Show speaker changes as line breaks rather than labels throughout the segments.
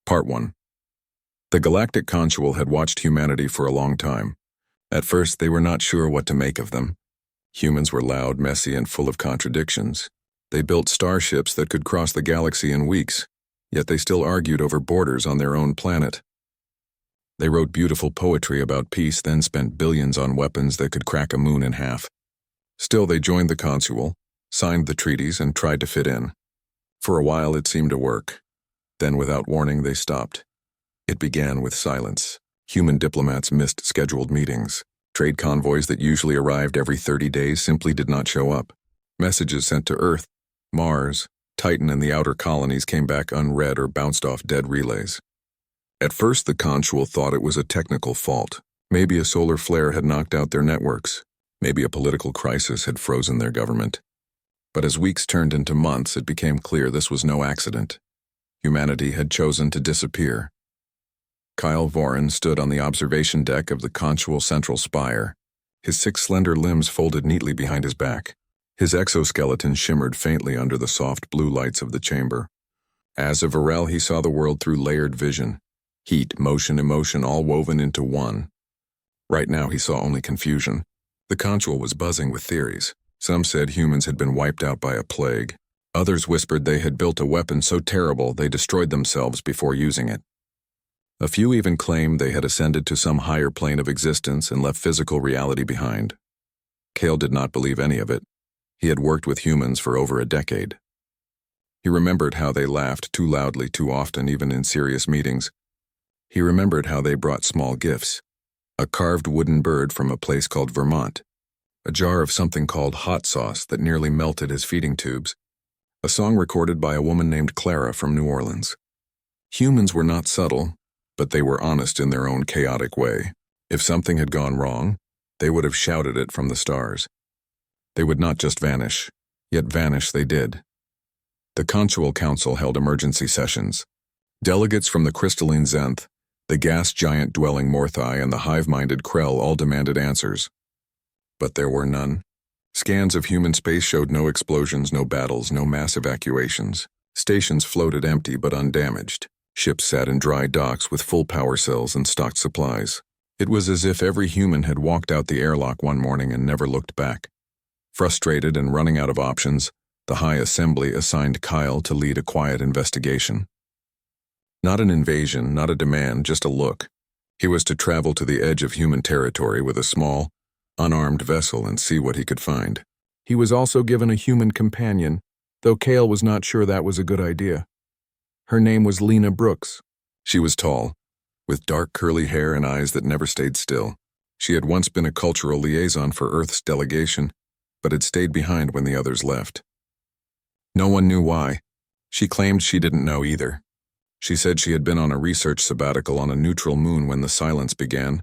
Part 1. The Galactic Consul had watched humanity for a long time. At first, they were not sure what to make of them. Humans were loud, messy, and full of contradictions. They built starships that could cross the galaxy in weeks, yet they still argued over borders on their own planet. They wrote beautiful poetry about peace, then spent billions on weapons that could crack a moon in half. Still, they joined the Consul, signed the treaties, and tried to fit in. For a while, it seemed to work. Then, without warning, they stopped. It began with silence. Human diplomats missed scheduled meetings. Trade convoys that usually arrived every 30 days simply did not show up. Messages sent to Earth, Mars, Titan, and the outer colonies came back unread or bounced off dead relays. At first, the Consul thought it was a technical fault. Maybe a solar flare had knocked out their networks. Maybe a political crisis had frozen their government. But as weeks turned into months, it became clear this was no accident. Humanity had chosen to disappear. Kyle Voren stood on the observation deck of the Consul central spire, his 6 slender limbs folded neatly behind his back. His exoskeleton shimmered faintly under the soft blue lights of the chamber. As a Varel, he saw the world through layered vision. Heat, motion, emotion, all woven into one. Right now, he saw only confusion. The Consul was buzzing with theories. Some said humans had been wiped out by a plague. Others whispered they had built a weapon so terrible they destroyed themselves before using it. A few even claimed they had ascended to some higher plane of existence and left physical reality behind. Kale did not believe any of it. He had worked with humans for over a decade. He remembered how they laughed too loudly too often, even in serious meetings. He remembered how they brought small gifts. A carved wooden bird from a place called Vermont. A jar of something called hot sauce that nearly melted his feeding tubes. A song recorded by a woman named Clara from New Orleans. Humans were not subtle, but they were honest in their own chaotic way. If something had gone wrong, they would have shouted it from the stars. They would not just vanish, yet vanish they did. The Consul Council held emergency sessions. Delegates from the crystalline Zenth, the gas giant-dwelling Morthai, and the hive-minded Krell all demanded answers. But there were none. Scans of human space showed no explosions, no battles, no mass evacuations. Stations floated empty but undamaged. Ships sat in dry docks with full power cells and stocked supplies. It was as if every human had walked out the airlock one morning and never looked back. Frustrated and running out of options, the High Assembly assigned Kyle to lead a quiet investigation. Not an invasion, not a demand, just a look. He was to travel to the edge of human territory with a small, unarmed vessel and see what he could find. He was also given a human companion, though Kale was not sure that was a good idea. Her name was Lena Brooks. She was tall, with dark curly hair and eyes that never stayed still. She had once been a cultural liaison for Earth's delegation, but had stayed behind when the others left. No one knew why. She claimed she didn't know either. She said she had been on a research sabbatical on a neutral moon when the silence began,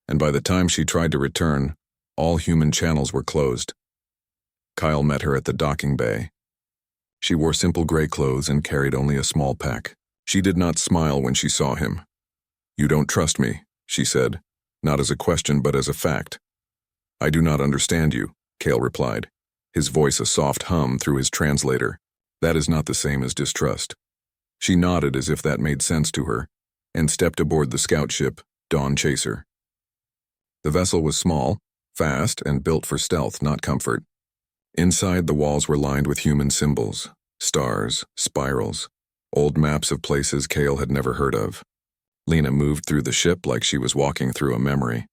and by the time she tried to return, all human channels were closed. Kyle met her at the docking bay. She wore simple gray clothes and carried only a small pack. She did not smile when she saw him. "You don't trust me," she said, not as a question but as a fact. "I do not understand you," Kale replied, his voice a soft hum through his translator. "That is not the same as distrust." She nodded as if that made sense to her, and stepped aboard the scout ship, Dawn Chaser. The vessel was small, fast, and built for stealth, not comfort. Inside, the walls were lined with human symbols, stars, spirals, old maps of places Kale had never heard of. Lena moved through the ship like she was walking through a memory.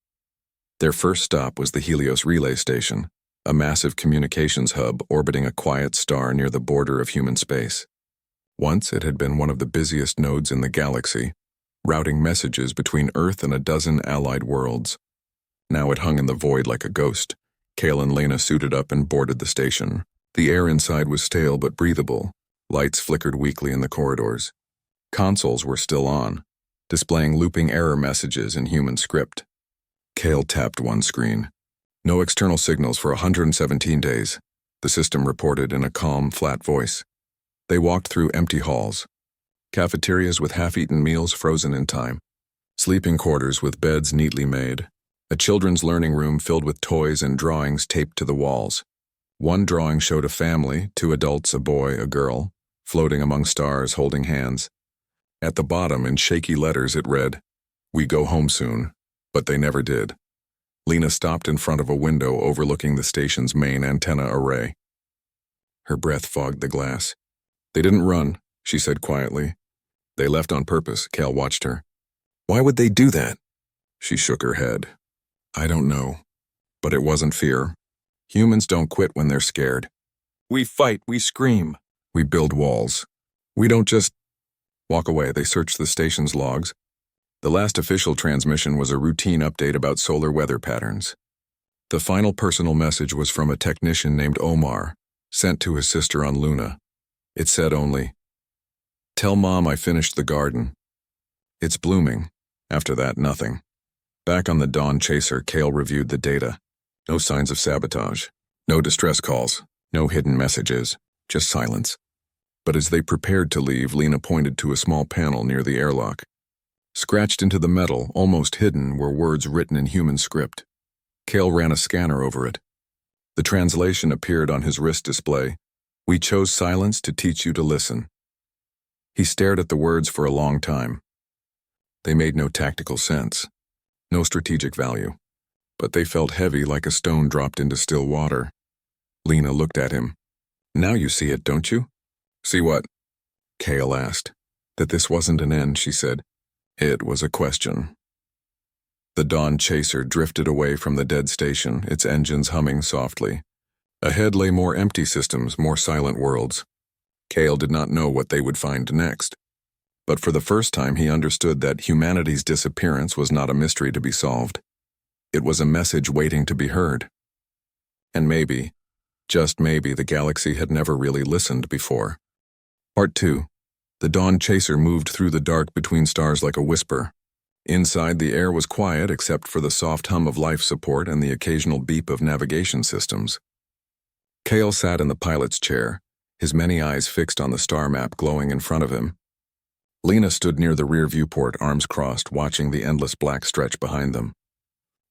Their first stop was the Helios Relay Station, a massive communications hub orbiting a quiet star near the border of human space. Once it had been one of the busiest nodes in the galaxy, routing messages between Earth and a dozen allied worlds. Now it hung in the void like a ghost. Kale and Lena suited up and boarded the station. The air inside was stale but breathable. Lights flickered weakly in the corridors. Consoles were still on, displaying looping error messages in human script. Kale tapped one screen. "No external signals for 117 days, the system reported in a calm, flat voice. They walked through empty halls. Cafeterias with half-eaten meals frozen in time. Sleeping quarters with beds neatly made. A children's learning room filled with toys and drawings taped to the walls. One drawing showed a family, 2 adults, a boy, a girl, floating among stars holding hands. At the bottom, in shaky letters, it read, "We go home soon," but they never did. Lena stopped in front of a window overlooking the station's main antenna array. Her breath fogged the glass. "They didn't run," she said quietly. "They left on purpose." Cal watched her. "Why would they do that?" She shook her head. "I don't know. But it wasn't fear. Humans don't quit when they're scared. We fight, we scream, we build walls. We don't just walk away." They searched the station's logs. The last official transmission was a routine update about solar weather patterns. The final personal message was from a technician named Omar, sent to his sister on Luna. It said only, "Tell Mom I finished the garden. It's blooming." After that, nothing. Back on the Dawn Chaser, Cale reviewed the data. No signs of sabotage. No distress calls. No hidden messages. Just silence. But as they prepared to leave, Lena pointed to a small panel near the airlock. Scratched into the metal, almost hidden, were words written in human script. Cale ran a scanner over it. The translation appeared on his wrist display. "We chose silence to teach you to listen." He stared at the words for a long time. They made no tactical sense, no strategic value, but they felt heavy like a stone dropped into still water. Lena looked at him. "Now you see it, don't you?" "See what?" Cale asked. "That this wasn't an end," she said. "It was a question." The Dawn Chaser drifted away from the dead station, its engines humming softly. Ahead lay more empty systems, more silent worlds. Cale did not know what they would find next. But for the first time he understood that humanity's disappearance was not a mystery to be solved. It was a message waiting to be heard. And maybe, just maybe, the galaxy had never really listened before. Part 2. The Dawn Chaser moved through the dark between stars like a whisper. Inside, the air was quiet except for the soft hum of life support and the occasional beep of navigation systems. Cale sat in the pilot's chair, his many eyes fixed on the star map glowing in front of him. Lena stood near the rear viewport, arms crossed, watching the endless black stretch behind them.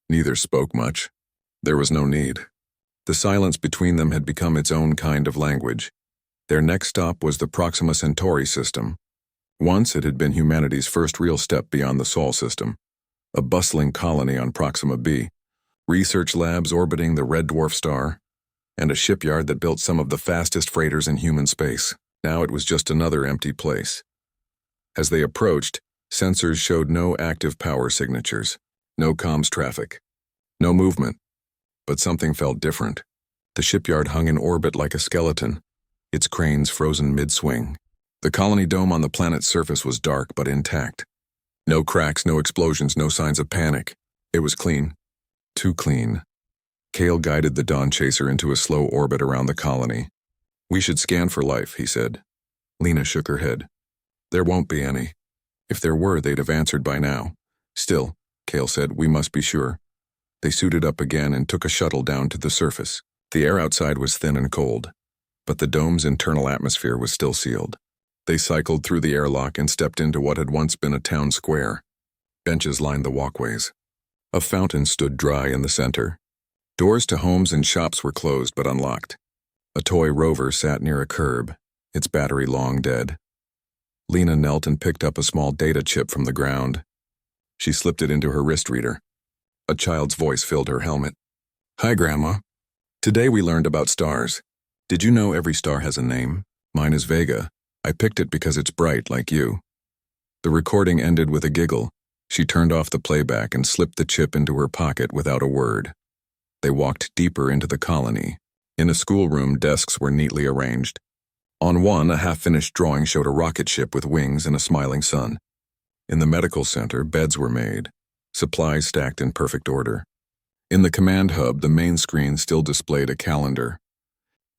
Neither spoke much. There was no need. The silence between them had become its own kind of language. Their next stop was the Proxima Centauri system. Once it had been humanity's first real step beyond the Sol system, a bustling colony on Proxima b, research labs orbiting the red dwarf star, and a shipyard that built some of the fastest freighters in human space. Now it was just another empty place. As they approached, sensors showed no active power signatures, no comms traffic, no movement. But something felt different. The shipyard hung in orbit like a skeleton, its cranes frozen mid-swing. The colony dome on the planet's surface was dark but intact. No cracks, no explosions, no signs of panic. It was clean. Too clean. Cale guided the Dawn Chaser into a slow orbit around the colony. "We should scan for life," he said. Lena shook her head. "There won't be any. If there were, they'd have answered by now." "Still," Cale said, "we must be sure." They suited up again and took a shuttle down to the surface. The air outside was thin and cold, but the dome's internal atmosphere was still sealed. They cycled through the airlock and stepped into what had once been a town square. Benches lined the walkways. A fountain stood dry in the center. Doors to homes and shops were closed but unlocked. A toy rover sat near a curb, its battery long dead. Lena knelt and picked up a small data chip from the ground. She slipped it into her wrist reader. A child's voice filled her helmet. "Hi, Grandma. Today we learned about stars. Did you know every star has a name? Mine is Vega. I picked it because it's bright, like you." The recording ended with a giggle. She turned off the playback and slipped the chip into her pocket without a word. They walked deeper into the colony. In a schoolroom, desks were neatly arranged. On one, a half-finished drawing showed a rocket ship with wings and a smiling sun. In the medical center, beds were made, supplies stacked in perfect order. In the command hub, the main screen still displayed a calendar.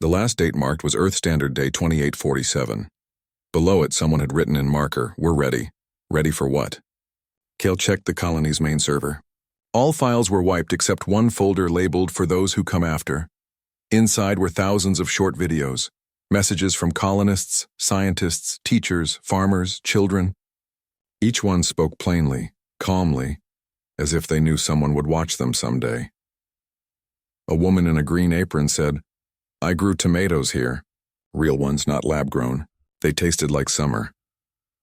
The last date marked was Earth Standard Day 2847. Below it, someone had written in marker, "We're ready." Ready for what? Cale checked the colony's main server. All files were wiped except one folder labeled "For Those Who Come After." Inside were thousands of short videos, messages from colonists, scientists, teachers, farmers, children. Each one spoke plainly, calmly, as if they knew someone would watch them someday. A woman in a green apron said, "I grew tomatoes here. Real ones, not lab-grown. They tasted like summer."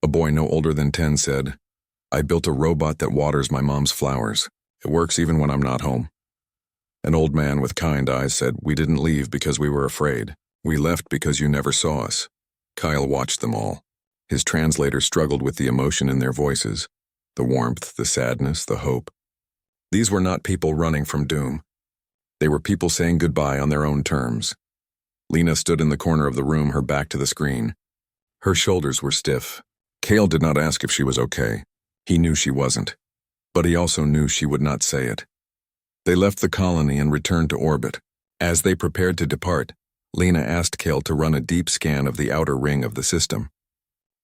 A boy no older than 10 said, "I built a robot that waters my mom's flowers. It works even when I'm not home." An old man with kind eyes said, "We didn't leave because we were afraid. We left because you never saw us." Kyle watched them all. His translator struggled with the emotion in their voices, the warmth, the sadness, the hope. These were not people running from doom. They were people saying goodbye on their own terms. Lena stood in the corner of the room, her back to the screen. Her shoulders were stiff. Cale did not ask if she was okay. He knew she wasn't. But he also knew she would not say it. They left the colony and returned to orbit. As they prepared to depart, Lena asked Cale to run a deep scan of the outer ring of the system.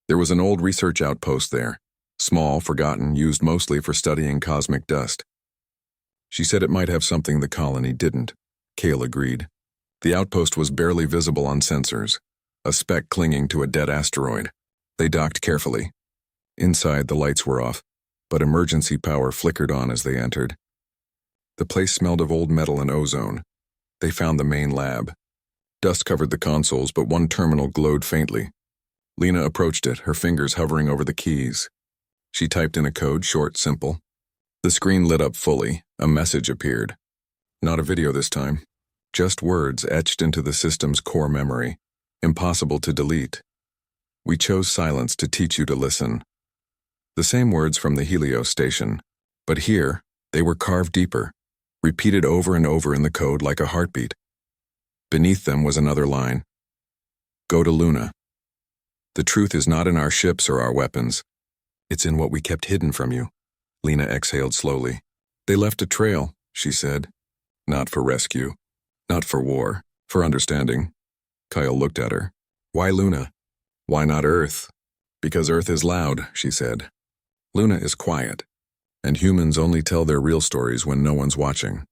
There was an old research outpost there, small, forgotten, used mostly for studying cosmic dust. She said it might have something the colony didn't. Cale agreed. The outpost was barely visible on sensors, a speck clinging to a dead asteroid. They docked carefully. Inside, the lights were off, but emergency power flickered on as they entered. The place smelled of old metal and ozone. They found the main lab. Dust covered the consoles, but one terminal glowed faintly. Lena approached it, her fingers hovering over the keys. She typed in a code, short, simple. The screen lit up fully. A message appeared. Not a video this time. Just words etched into the system's core memory. Impossible to delete. "We chose silence to teach you to listen." The same words from the Helios station, but here, they were carved deeper, repeated over and over in the code like a heartbeat. Beneath them was another line. "Go to Luna. The truth is not in our ships or our weapons. It's in what we kept hidden from you." Lena exhaled slowly. "They left a trail," she said. "Not for rescue. Not for war. For understanding." Kyle looked at her. "Why Luna? Why not Earth?" "Because Earth is loud," she said. "Luna is quiet. And humans only tell their real stories when no one's watching."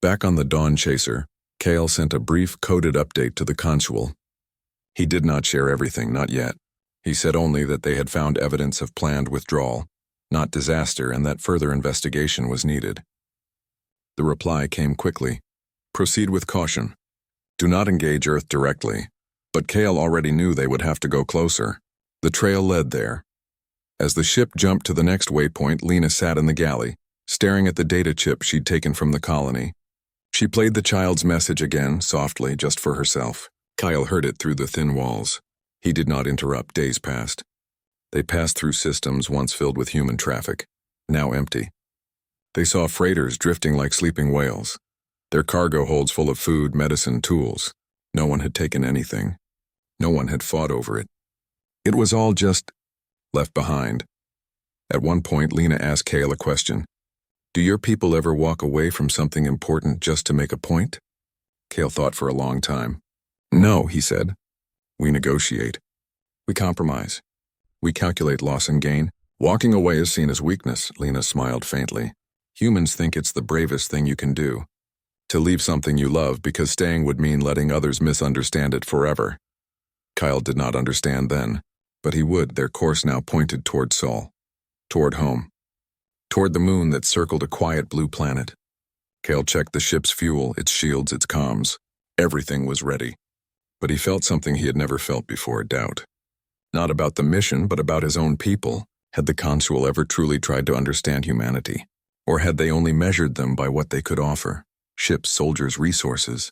Back on the Dawn Chaser, Cale sent a brief coded update to the consul. He did not share everything, not yet. He said only that they had found evidence of planned withdrawal, not disaster, and that further investigation was needed. The reply came quickly. "Proceed with caution. Do not engage Earth directly." But Cale already knew they would have to go closer. The trail led there. As the ship jumped to the next waypoint, Lena sat in the galley, staring at the data chip she'd taken from the colony. She played the child's message again, softly, just for herself. Kyle heard it through the thin walls. He did not interrupt. Days passed. They passed through systems once filled with human traffic, now empty. They saw freighters drifting like sleeping whales, their cargo holds full of food, medicine, tools. No one had taken anything. No one had fought over it. It was all just left behind. At one point, Lena asked Cale a question. "Do your people ever walk away from something important just to make a point?" Cale thought for a long time. "No," he said. "We negotiate. We compromise. We calculate loss and gain. Walking away is seen as weakness," Lena smiled faintly. "Humans think it's the bravest thing you can do. To leave something you love because staying would mean letting others misunderstand it forever." Kyle did not understand then, but he would. Their course now pointed toward Sol, toward home, toward the moon that circled a quiet blue planet. Cale checked the ship's fuel, its shields, its comms. Everything was ready. But he felt something he had never felt before, doubt. Not about the mission, but about his own people. Had the consul ever truly tried to understand humanity? Or had they only measured them by what they could offer? Ships, soldiers, resources.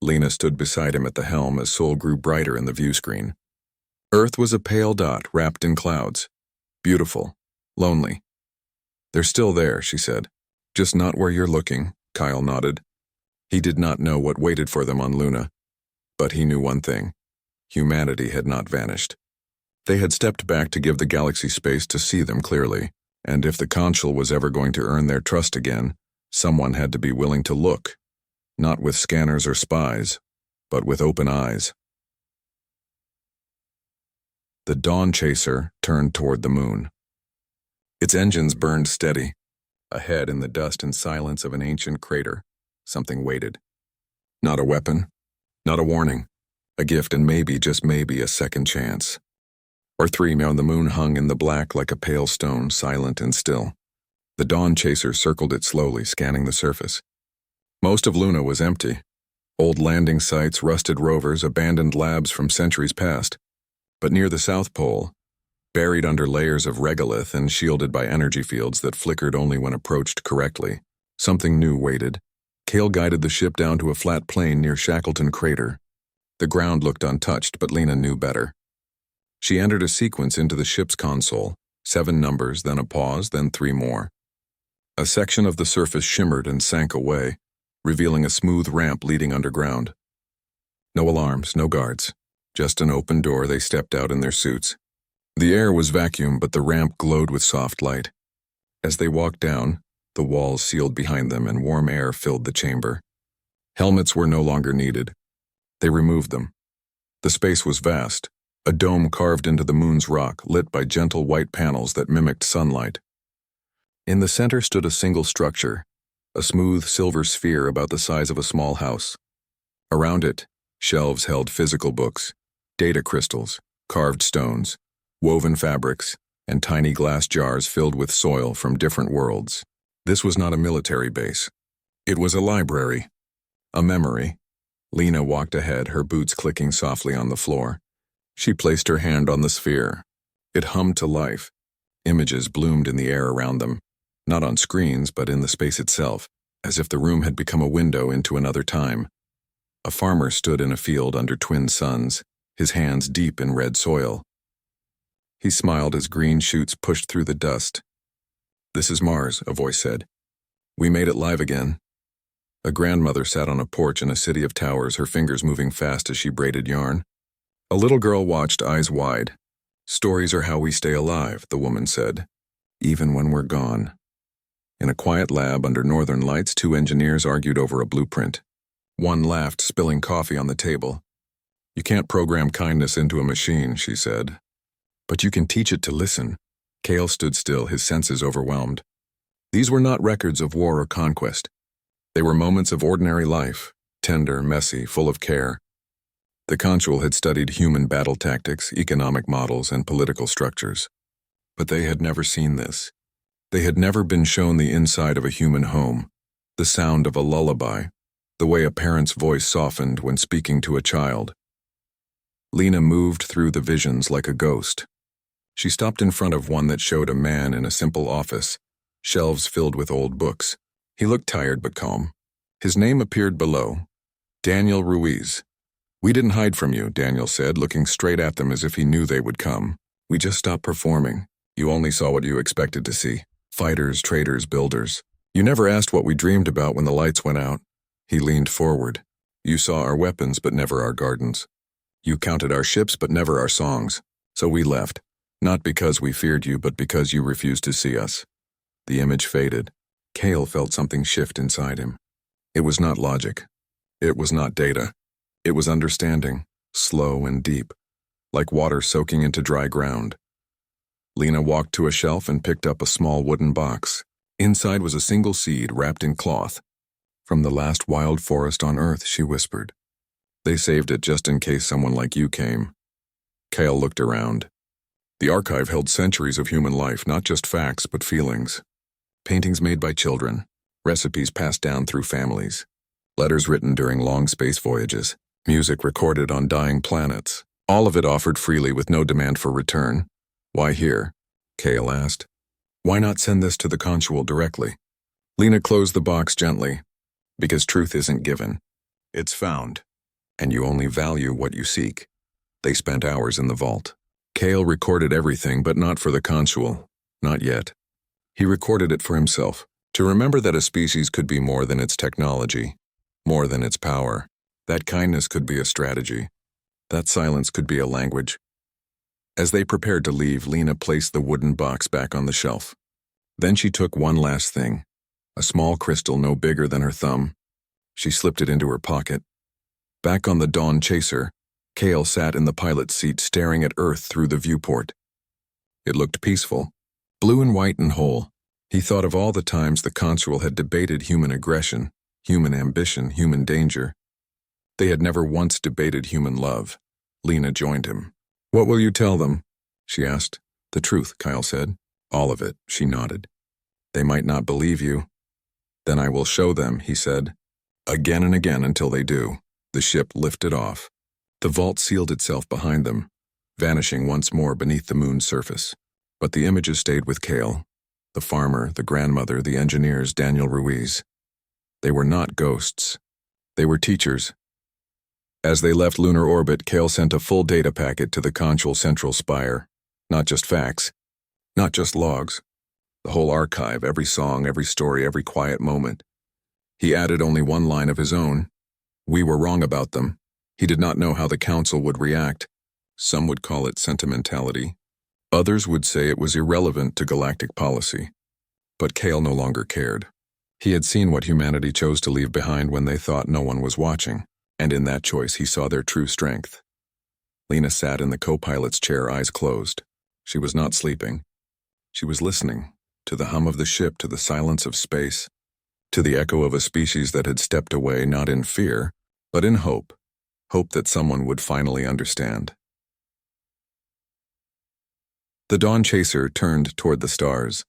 Lena stood beside him at the helm as Sol grew brighter in the view screen. Earth was a pale dot wrapped in clouds. Beautiful. Lonely. "They're still there," she said. "Just not where you're looking," Kyle nodded. He did not know what waited for them on Luna. But he knew one thing. Humanity had not vanished. They had stepped back to give the galaxy space to see them clearly, and if the consul was ever going to earn their trust again, someone had to be willing to look, not with scanners or spies, but with open eyes. The Dawn Chaser turned toward the moon. Its engines burned steady. Ahead, in the dust and silence of an ancient crater, something waited. Not a weapon, not a warning, a gift, and maybe, just maybe, a second chance. Or three. Now the moon hung in the black like a pale stone, silent and still. The Dawn Chaser circled it slowly, scanning the surface. Most of Luna was empty. Old landing sites, rusted rovers, abandoned labs from centuries past. But near the South Pole, buried under layers of regolith and shielded by energy fields that flickered only when approached correctly. Something new waited. Cale guided the ship down to a flat plain near Shackleton Crater. The ground looked untouched, but Lena knew better. She entered a sequence into the ship's console, 7 numbers, then a pause, then 3 more. A section of the surface shimmered and sank away, revealing a smooth ramp leading underground. No alarms, no guards. Just an open door. They stepped out in their suits. The air was vacuum, but the ramp glowed with soft light. As they walked down, the walls sealed behind them and warm air filled the chamber. Helmets were no longer needed. They removed them. The space was vast, a dome carved into the moon's rock, lit by gentle white panels that mimicked sunlight. In the center stood a single structure, a smooth silver sphere about the size of a small house. Around it, shelves held physical books, data crystals, carved stones, woven fabrics, and tiny glass jars filled with soil from different worlds. This was not a military base. It was a library, a memory. Lena walked ahead, her boots clicking softly on the floor. She placed her hand on the sphere. It hummed to life. Images bloomed in the air around them, not on screens but in the space itself, as if the room had become a window into another time. A farmer stood in a field under twin suns, his hands deep in red soil. He smiled as green shoots pushed through the dust. "This is Mars," a voice said. "We made it live again." A grandmother sat on a porch in a city of towers, her fingers moving fast as she braided yarn. A little girl watched, eyes wide. "Stories are how we stay alive," the woman said, "even when we're gone." In a quiet lab under northern lights, 2 engineers argued over a blueprint. One laughed, spilling coffee on the table. "You can't program kindness into a machine," she said. "But you can teach it to listen." Cale stood still, his senses overwhelmed. These were not records of war or conquest. They were moments of ordinary life, tender, messy, full of care. The consul had studied human battle tactics, economic models, and political structures. But they had never seen this. They had never been shown the inside of a human home, the sound of a lullaby, the way a parent's voice softened when speaking to a child. Lena moved through the visions like a ghost. She stopped in front of one that showed a man in a simple office, shelves filled with old books. He looked tired but calm. His name appeared below, Daniel Ruiz. "We didn't hide from you," Daniel said, looking straight at them as if he knew they would come. "We just stopped performing. You only saw what you expected to see. Fighters, traders, builders. You never asked what we dreamed about when the lights went out." He leaned forward. "You saw our weapons but never our gardens. You counted our ships but never our songs. So we left. Not because we feared you, but because you refused to see us." The image faded. Cale felt something shift inside him. It was not logic. It was not data. It was understanding, slow and deep, like water soaking into dry ground. Lena walked to a shelf and picked up a small wooden box. Inside was a single seed wrapped in cloth. "From the last wild forest on Earth," she whispered. "They saved it just in case someone like you came." Cale looked around. The archive held centuries of human life, not just facts, but feelings. Paintings made by children, recipes passed down through families, letters written during long space voyages, music recorded on dying planets. All of it offered freely with no demand for return. "Why here?" Cale asked. "Why not send this to the consul directly?" Lena closed the box gently. "Because truth isn't given. It's found. And you only value what you seek." They spent hours in the vault. Cale recorded everything, but not for the consul. Not yet. He recorded it for himself, to remember that a species could be more than its technology, more than its power. That kindness could be a strategy. That silence could be a language. As they prepared to leave, Lena placed the wooden box back on the shelf. Then she took one last thing, a small crystal no bigger than her thumb. She slipped it into her pocket. Back on the Dawn Chaser, Cale sat in the pilot's seat staring at Earth through the viewport. It looked peaceful, blue and white and whole. He thought of all the times the consul had debated human aggression, human ambition, human danger. They had never once debated human love. Lena joined him. "What will you tell them?" she asked. "The truth," Kyle said. "All of it," she nodded. "They might not believe you." "Then I will show them," he said. Again and again until they do. The ship lifted off. The vault sealed itself behind them. vanishing once more beneath the moon's surface. But the images stayed with Cale, the farmer, the grandmother, the engineers, Daniel Ruiz. They were not ghosts. They were teachers. As they left lunar orbit, Cale sent a full data packet to the Conchal Central Spire. Not just facts, not just logs. The whole archive, every song, every story, every quiet moment. He added only one line of his own. We were wrong about them. He did not know how the council would react. Some would call it sentimentality. Others would say it was irrelevant to galactic policy. But Cale no longer cared. He had seen what humanity chose to leave behind when they thought no one was watching, and in that choice he saw their true strength. Lena sat in the co-pilot's chair, eyes closed. She was not sleeping. She was listening, to the hum of the ship, to the silence of space, to the echo of a species that had stepped away not in fear, but in hope. Hope that someone would finally understand. The Dawn Chaser turned toward the stars.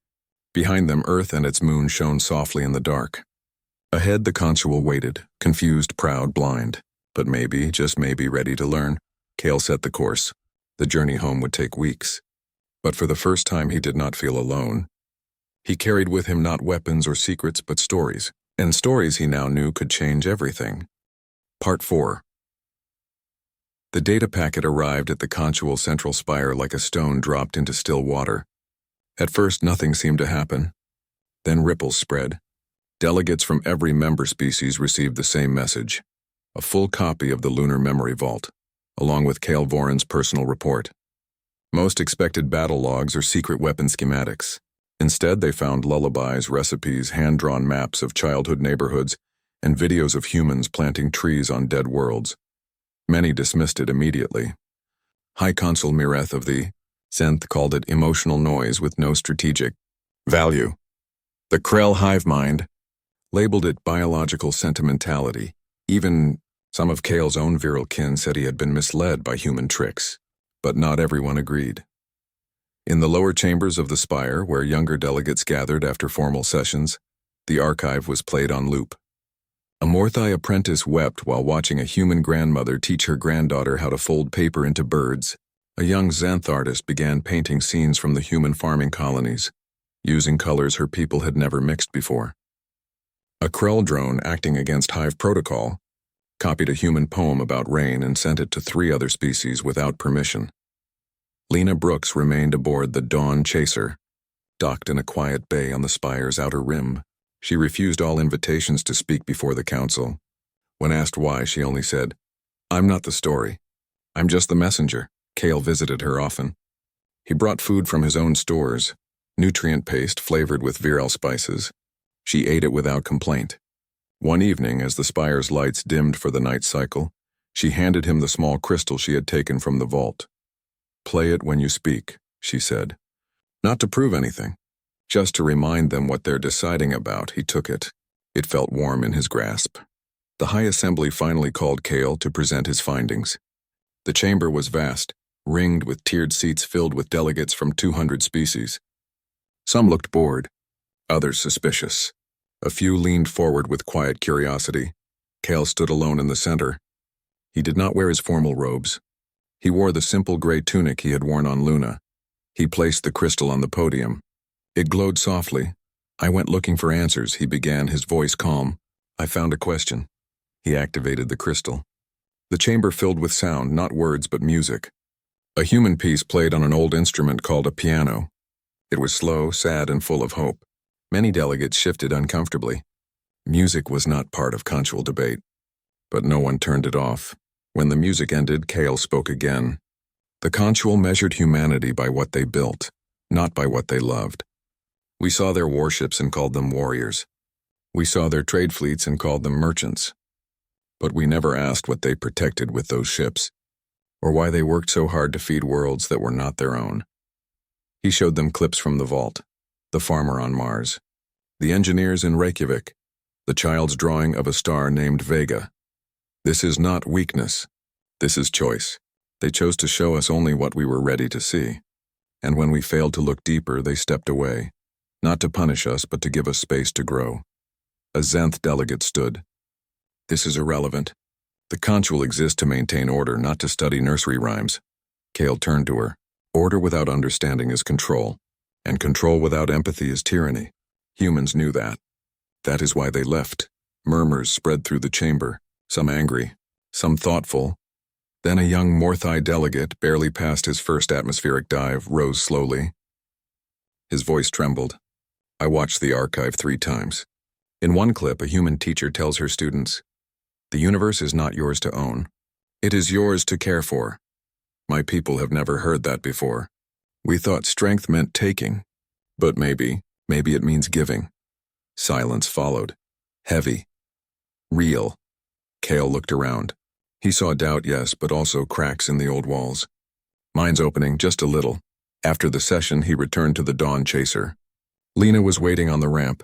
Behind them, Earth and its moon shone softly in the dark. Ahead, the Consual waited, confused, proud, blind. But maybe, just maybe, ready to learn. Cale set the course. The journey home would take weeks. But for the first time, he did not feel alone. He carried with him not weapons or secrets, but stories. And stories he now knew could change everything. Part 4. The data packet arrived at the Conchal Central Spire like a stone dropped into still water. At first, nothing seemed to happen. Then ripples spread. Delegates from every member species received the same message. A full copy of the Lunar Memory Vault, along with Cale Voran's personal report. Most expected battle logs or secret weapon schematics. Instead, they found lullabies, recipes, hand-drawn maps of childhood neighborhoods, and videos of humans planting trees on dead worlds. Many dismissed it immediately. High Consul Mireth of the Zenth called it emotional noise with no strategic value. The Krell hive mind labeled it biological sentimentality. Even some of Cale's own virile kin said he had been misled by human tricks, but not everyone agreed. In the lower chambers of the spire, where younger delegates gathered after formal sessions, the archive was played on loop. A Morthai apprentice wept while watching a human grandmother teach her granddaughter how to fold paper into birds. A young Zenth artist began painting scenes from the human farming colonies, using colors her people had never mixed before. A Krell drone acting against Hive protocol copied a human poem about rain and sent it to 3 other species without permission. Lena Brooks remained aboard the Dawn Chaser, docked in a quiet bay on the spire's outer rim. She refused all invitations to speak before the council. When asked why, she only said, "I'm not the story. I'm just the messenger." Cale visited her often. He brought food from his own stores, nutrient paste flavored with virile spices. She ate it without complaint. One evening, as the spire's lights dimmed for the night cycle, she handed him the small crystal she had taken from the vault. "Play it when you speak," she said. Not to prove anything, just to remind them what they're deciding about. He took it. It felt warm in his grasp. The High Assembly finally called Cale to present his findings. The chamber was vast, ringed with tiered seats filled with delegates from 200 species. Some looked bored, others suspicious. A few leaned forward with quiet curiosity. Cale stood alone in the center. He did not wear his formal robes. He wore the simple gray tunic he had worn on Luna. He placed the crystal on the podium. It glowed softly. "I went looking for answers," he began, his voice calm. "I found a question." He activated the crystal. The chamber filled with sound, not words but music. A human piece played on an old instrument called a piano. It was slow, sad, and full of hope. Many delegates shifted uncomfortably. Music was not part of Conchal debate. But no one turned it off. When the music ended, Cale spoke again. The Conchal measured humanity by what they built, not by what they loved. We saw their warships and called them warriors. We saw their trade fleets and called them merchants. But we never asked what they protected with those ships, or why they worked so hard to feed worlds that were not their own. He showed them clips from the vault, the farmer on Mars, the engineers in Reykjavik, the child's drawing of a star named Vega. This is not weakness. This is choice. They chose to show us only what we were ready to see. And when we failed to look deeper, they stepped away, not to punish us, but to give us space to grow. A Zenth delegate stood. "This is irrelevant. The Conchal exists to maintain order, not to study nursery rhymes." Kale turned to her. Order without understanding is control, and control without empathy is tyranny. Humans knew that. That is why they left. Murmurs spread through the chamber, some angry, some thoughtful. Then a young Morthai delegate, barely past his first atmospheric dive, rose slowly. His voice trembled. I watched the archive 3 times. In one clip, a human teacher tells her students, "The universe is not yours to own. It is yours to care for." My people have never heard that before. We thought strength meant taking, but maybe it means giving. Silence followed. Heavy. Real. Kale looked around. He saw doubt, yes, but also cracks in the old walls. Minds opening just a little. After the session, he returned to the Dawn Chaser. Lena was waiting on the ramp.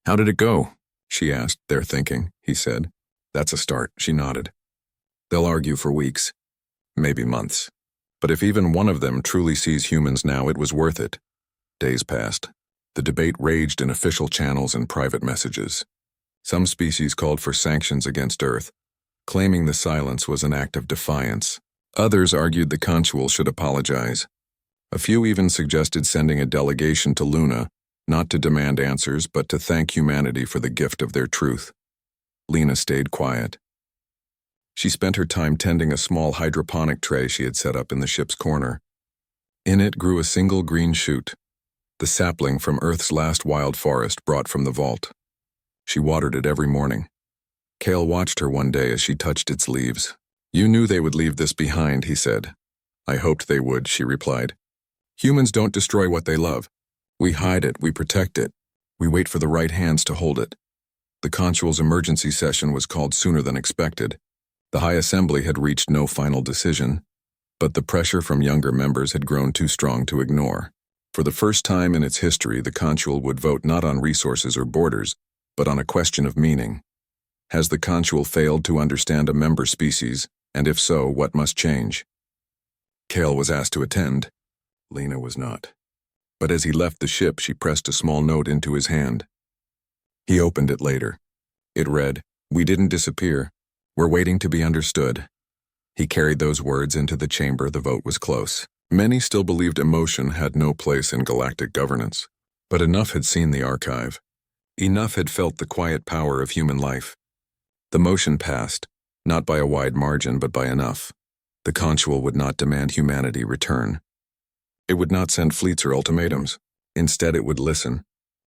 How did it go? She asked. They're thinking, he said. That's a start, she nodded. They'll argue for weeks, maybe months. But if even one of them truly sees humans now, it was worth it. Days passed. The debate raged in official channels and private messages. Some species called for sanctions against Earth, claiming the silence was an act of defiance. Others argued the Consual should apologize. A few even suggested sending a delegation to Luna, not to demand answers, but to thank humanity for the gift of their truth. Lena stayed quiet. She spent her time tending a small hydroponic tray she had set up in the ship's corner. In it grew a single green shoot, the sapling from Earth's last wild forest brought from the vault. She watered it every morning. Kale watched her one day as she touched its leaves. You knew they would leave this behind, he said. I hoped they would, she replied. Humans don't destroy what they love. We hide it, we protect it. We wait for the right hands to hold it. The Consual's emergency session was called sooner than expected. The High Assembly had reached no final decision, but the pressure from younger members had grown too strong to ignore. For the first time in its history, the Consual would vote not on resources or borders, but on a question of meaning. Has the Consual failed to understand a member species, and if so, what must change? Kale was asked to attend. Lena was not. But as he left the ship, she pressed a small note into his hand. He opened it later. It read, We didn't disappear. We're waiting to be understood. He carried those words into the chamber. The vote was close. Many still believed emotion had no place in galactic governance. But enough had seen the archive. Enough had felt the quiet power of human life. The motion passed, not by a wide margin, but by enough. The Consual would not demand humanity return. It would not send fleets or ultimatums. Instead, it would listen,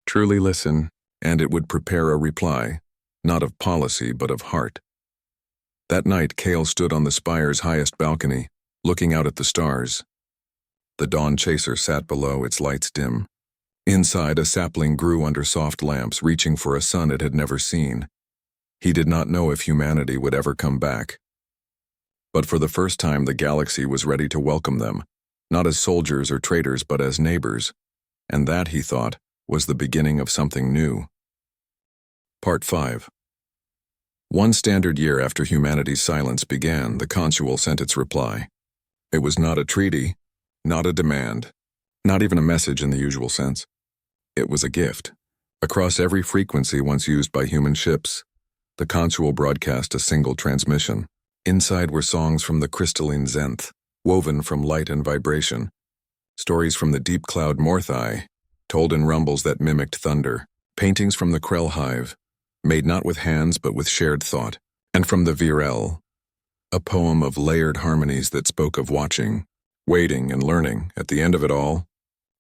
truly listen, and it would prepare a reply, not of policy, but of heart. That night, Kale stood on the spire's highest balcony, looking out at the stars. The Dawn Chaser sat below, its lights dim. Inside, a sapling grew under soft lamps, reaching for a sun it had never seen. He did not know if humanity would ever come back. But for the first time, the galaxy was ready to welcome them, not as soldiers or traitors, but as neighbors. And that, he thought, was the beginning of something new. Part 5. One standard year after humanity's silence began, the Consual sent its reply. It was not a treaty, not a demand, not even a message in the usual sense. It was a gift. Across every frequency once used by human ships, the Consual broadcast a single transmission. Inside were songs from the crystalline Zenth, woven from light and vibration. Stories from the deep cloud Morthai, told in rumbles that mimicked thunder. Paintings from the Krell hive, made not with hands but with shared thought. And from the Virel, a poem of layered harmonies that spoke of watching, waiting, and learning. At the end of it all,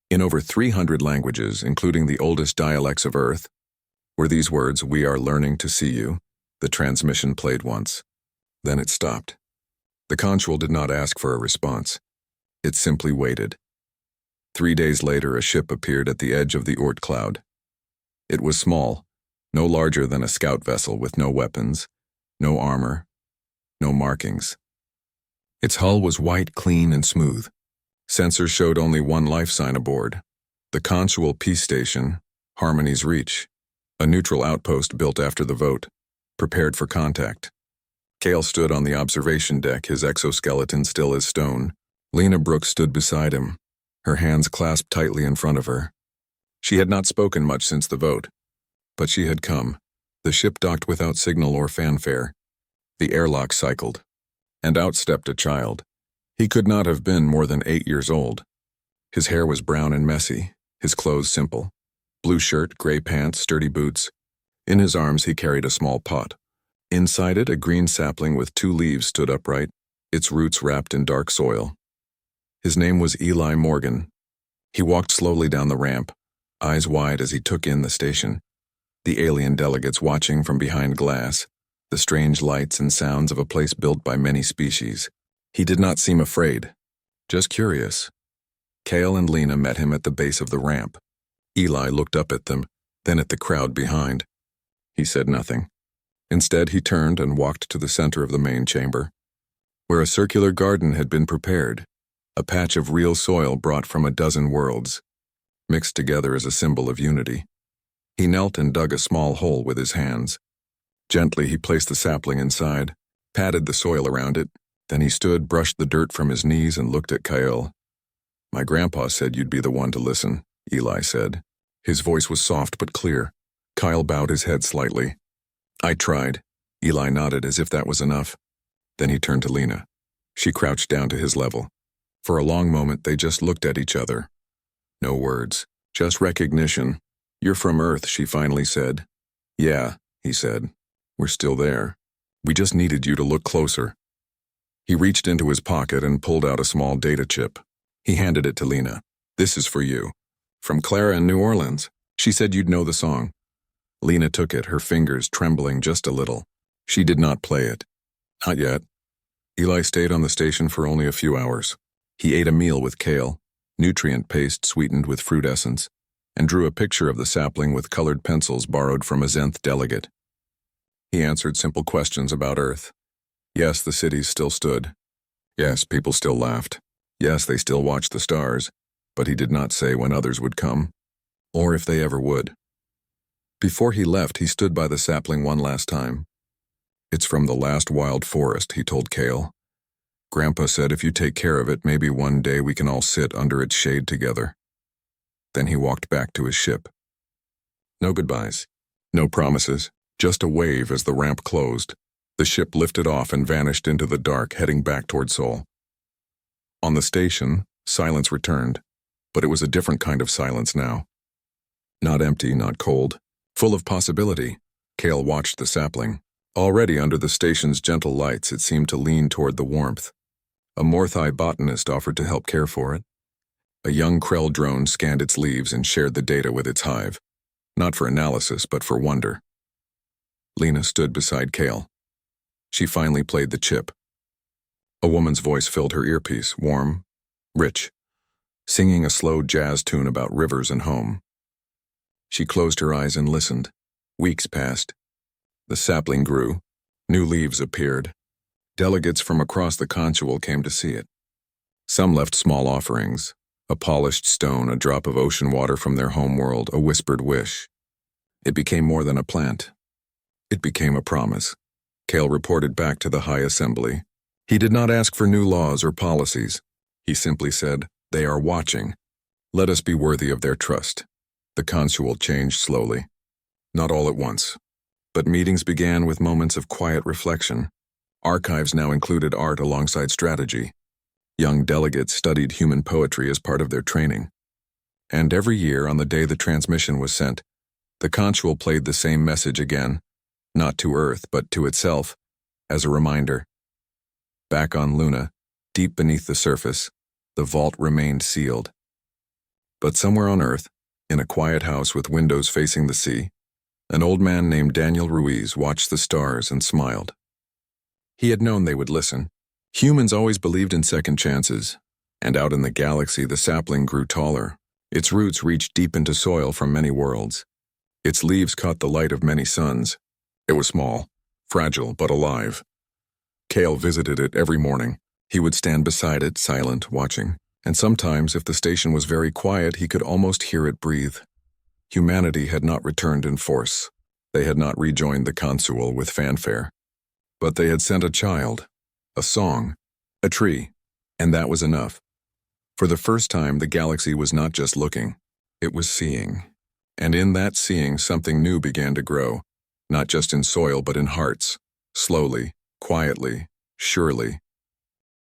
in over 300 languages, including the oldest dialects of Earth, were these words, We are learning to see you. The transmission played once. Then it stopped. The Consual did not ask for a response. It simply waited. 3 days later, a ship appeared at the edge of the Oort cloud. It was small, no larger than a scout vessel with no weapons, no armor, no markings. Its hull was white, clean, and smooth. Sensors showed only one life sign aboard. The Consual Peace Station, Harmony's Reach, a neutral outpost built after the vote, prepared for contact. Kale stood on the observation deck, his exoskeleton still as stone. Lena Brooks stood beside him, her hands clasped tightly in front of her. She had not spoken much since the vote, but she had come. The ship docked without signal or fanfare. The airlock cycled, and out stepped a child. He could not have been more than 8 years old. His hair was brown and messy, his clothes simple. Blue shirt, gray pants, sturdy boots. In his arms he carried a small pot. Inside it, a green sapling with 2 leaves stood upright, its roots wrapped in dark soil. His name was Eli Morgan. He walked slowly down the ramp, eyes wide as he took in the station. The alien delegates watching from behind glass, the strange lights and sounds of a place built by many species. He did not seem afraid, just curious. Kale and Lena met him at the base of the ramp. Eli looked up at them, then at the crowd behind. He said nothing. Instead, he turned and walked to the center of the main chamber, where a circular garden had been prepared, a patch of real soil brought from a dozen worlds, mixed together as a symbol of unity. He knelt and dug a small hole with his hands. Gently, he placed the sapling inside, patted the soil around it, then he stood, brushed the dirt from his knees, and looked at Kyle. "My grandpa said you'd be the one to listen," Eli said. His voice was soft but clear. Kyle bowed his head slightly. "I tried." Eli nodded as if that was enough. Then he turned to Lena. She crouched down to his level. For a long moment, they just looked at each other. No words, just recognition. "You're from Earth," she finally said. "Yeah," he said. "We're still there. We just needed you to look closer." He reached into his pocket and pulled out a small data chip. He handed it to Lena. "This is for you. From Clara in New Orleans. She said you'd know the song." Lena took it, her fingers trembling just a little. She did not play it. Not yet. Eli stayed on the station for only a few hours. He ate a meal with kale, nutrient paste sweetened with fruit essence, and drew a picture of the sapling with colored pencils borrowed from a Zenth delegate. He answered simple questions about Earth. Yes, the cities still stood. Yes, people still laughed. Yes, they still watched the stars, but he did not say when others would come, or if they ever would. Before he left, he stood by the sapling one last time. "It's from the last wild forest," he told Kale. "Grandpa said if you take care of it, maybe one day we can all sit under its shade together." Then he walked back to his ship. No goodbyes, no promises, just a wave as the ramp closed. The ship lifted off and vanished into the dark, heading back toward Seoul. On the station, silence returned, but it was a different kind of silence now. Not empty, not cold, full of possibility. Kale watched the sapling. Already under the station's gentle lights, it seemed to lean toward the warmth. A Morthai botanist offered to help care for it. A young Krell drone scanned its leaves and shared the data with its hive, not for analysis, but for wonder. Lena stood beside Kale. She finally played the chip. A woman's voice filled her earpiece, warm, rich, singing a slow jazz tune about rivers and home. She closed her eyes and listened. Weeks passed. The sapling grew. New leaves appeared. Delegates from across the consual came to see it. Some left small offerings, a polished stone, a drop of ocean water from their home world, a whispered wish. It became more than a plant. It became a promise. Kale reported back to the High Assembly. He did not ask for new laws or policies. He simply said, "They are watching. Let us be worthy of their trust." The consual changed slowly. Not all at once, but meetings began with moments of quiet reflection. Archives now included art alongside strategy. Young delegates studied human poetry as part of their training. And every year, on the day the transmission was sent, the consual played the same message again, not to Earth, but to itself, as a reminder. Back on Luna, deep beneath the surface, the vault remained sealed. But somewhere on Earth, in a quiet house with windows facing the sea, an old man named Daniel Ruiz watched the stars and smiled. He had known they would listen. Humans always believed in second chances, and out in the galaxy the sapling grew taller. Its roots reached deep into soil from many worlds. Its leaves caught the light of many suns. It was small, fragile, but alive. Kale visited it every morning. He would stand beside it, silent, watching, and sometimes, if the station was very quiet, he could almost hear it breathe. Humanity had not returned in force. They had not rejoined the consual with fanfare. But they had sent a child, a song, a tree, and that was enough. For the first time, the galaxy was not just looking, it was seeing. And in that seeing, something new began to grow, not just in soil but in hearts, slowly, quietly, surely.